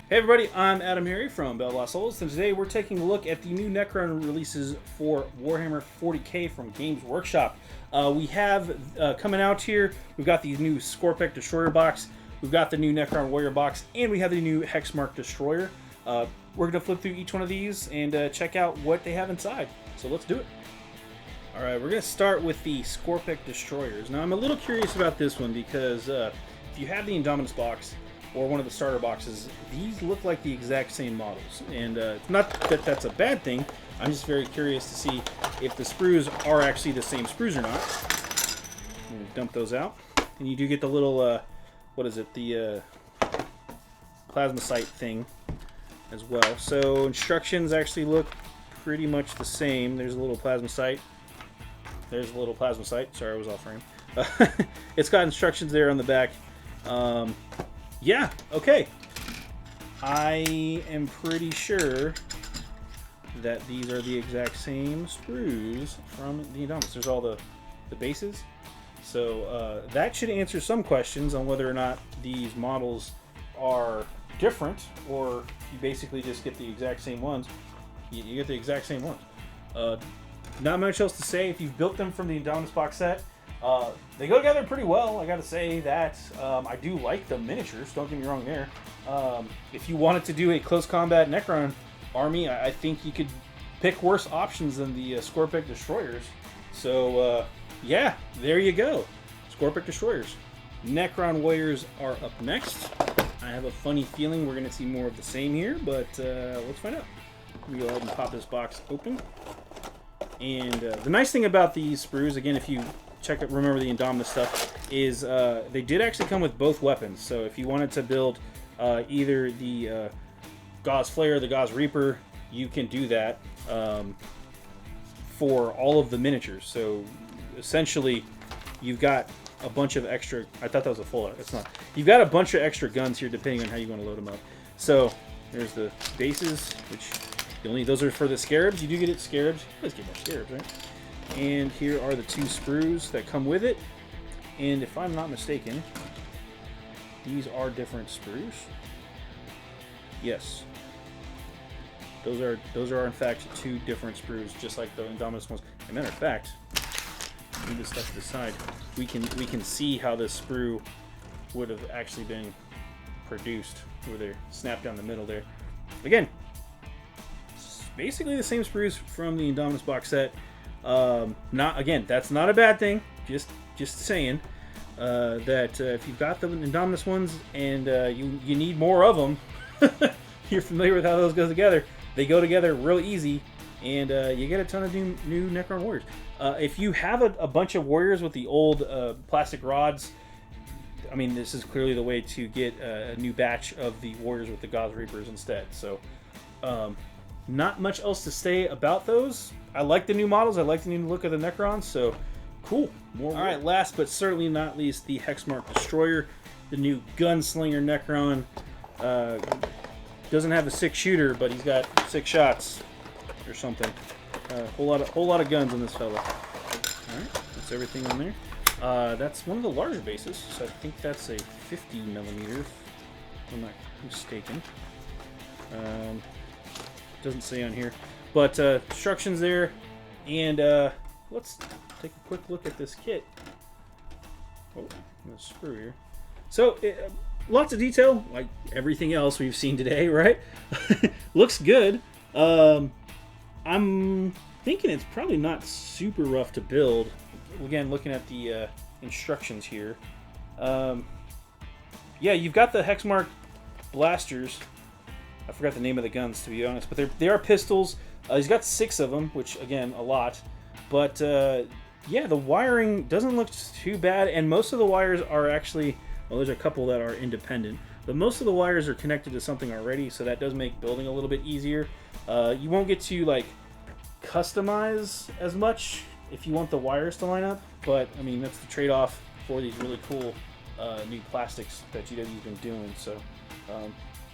Hey everybody, I'm AdamHarry from BoLS, and today we're taking a look at the new Necron releases for Warhammer 40k from Games Workshop. We have coming out here, we've got the new Scorpic Destroyer box, we've got the new Necron Warrior box, and we have the new Hexmark Destroyer. We're going to flip through each one of these and check out what they have inside. So let's do it. Alright, we're going to start with the Scorpic Destroyers. Now I'm a little curious about this one because if you have the Indominus box, or one of the starter boxes, these look like the exact same models. And not that that's a bad thing, I'm just very curious to see if the sprues are actually the same sprues or not. I'm going to dump those out. And you do get the little, what is it, the plasma sight thing as well. So instructions actually look pretty much the same. There's a little plasma sight. There's a little plasma sight. Sorry, I was off frame. It's got instructions there on the back. Yeah, okay. I am pretty sure that these are the exact same sprues from the Indominus. There's all the bases. So that should answer some questions on whether or not these models are different, or you basically just get the exact same ones. You get the exact same ones. Not much else to say. If you've built them from the Indominus box set, they go together pretty well. I gotta say that. I do like the miniatures, don't get me wrong there. If you wanted to do a close combat Necron army, I think you could pick worse options than the Scorpic Destroyers. So yeah, there you go. Scorpic Destroyers. Necron Warriors are up next. I have a funny feeling we're gonna see more of the same here, but let's find out. Let me go ahead and pop this box open. And the nice thing about these sprues, again, if you check it, remember the Indominus stuff, is they did actually come with both weapons. So if you wanted to build either the Gauss Flare or the Gauss Reaper, you can do that for all of the miniatures. So essentially, you've got a bunch of extra. I thought that was a full art. It's not. You've got a bunch of extra guns here, depending on how you want to load them up. So there's the bases, which those are for the scarabs. You do get it scarabs. You always get more scarabs, right? And here are the two sprues that come with it. And if I'm not mistaken, these are different sprues. Yes. Those are in fact two different sprues, just like the Indominus ones. As a matter of fact, move this stuff to the side. We can see how this sprue would have actually been produced, where they're snapped down the middle there. Again, basically the same sprues from the Indominus box set. That's not a bad thing. Just saying that if you've got the Indominus ones and you need more of them, you're familiar with how those go together. They go together real easy, and you get a ton of new Necron Warriors. If you have a bunch of Warriors with the old plastic rods, I mean, this is clearly the way to get a new batch of the Warriors with the Gauss Reapers instead. So, not much else to say about those. I like the new models. I like the new look of the Necrons. So, cool. All right, last but certainly not least, the Hexmark Destroyer, the new gunslinger Necron. Doesn't have a 6-shooter, but he's got 6 shots or something. Whole lot of guns on this fella. All right, that's everything on there. That's one of the larger bases, so I think that's a 50mm, if I'm not mistaken. Doesn't say on here, but instructions there, and let's take a quick look at this kit. Oh, I'm gonna screw here. So lots of detail, like everything else we've seen today, right? Looks good. I'm thinking it's probably not super rough to build. Again, looking at the instructions here. Yeah, you've got the Hexmark blasters. I forgot the name of the guns, to be honest, but they are pistols. He's got 6 of them, which, again, a lot. But, yeah, the wiring doesn't look too bad, and most of the wires are actually, well, there's a couple that are independent, but most of the wires are connected to something already, so that does make building a little bit easier. You won't get to, like, customize as much if you want the wires to line up, but, I mean, that's the trade-off for these really cool new plastics that GW's been doing, so...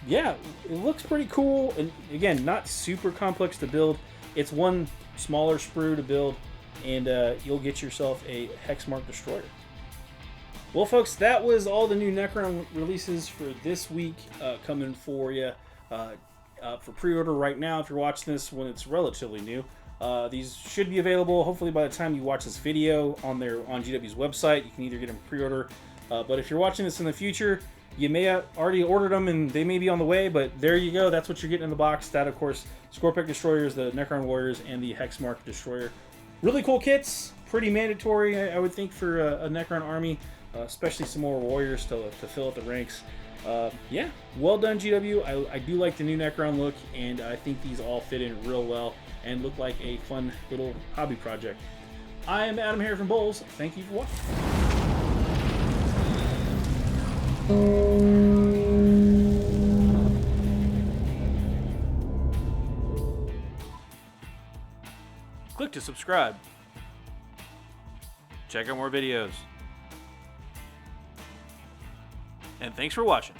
yeah, it looks pretty cool, and again, not super complex to build. It's one smaller sprue to build, and you'll get yourself a Hexmark Destroyer. Well, folks, that was all the new Necron releases for this week coming for you for pre-order right now. If you're watching this when it's relatively new, these should be available hopefully by the time you watch this video on GW's website. You can either get them pre-order, but if you're watching this in the future, you may have already ordered them and they may be on the way, but there you go. That's what you're getting in the box. That, of course, Scorpic Destroyers, the Necron Warriors, and the Hexmark Destroyer. Really cool kits. Pretty mandatory, I would think, for a Necron army, especially some more Warriors to fill out the ranks. Yeah, well done, GW. I do like the new Necron look, and I think these all fit in real well and look like a fun little hobby project. I am AdamHarry from BoLS. Thank you for watching. Click to subscribe. Check out more videos. And thanks for watching.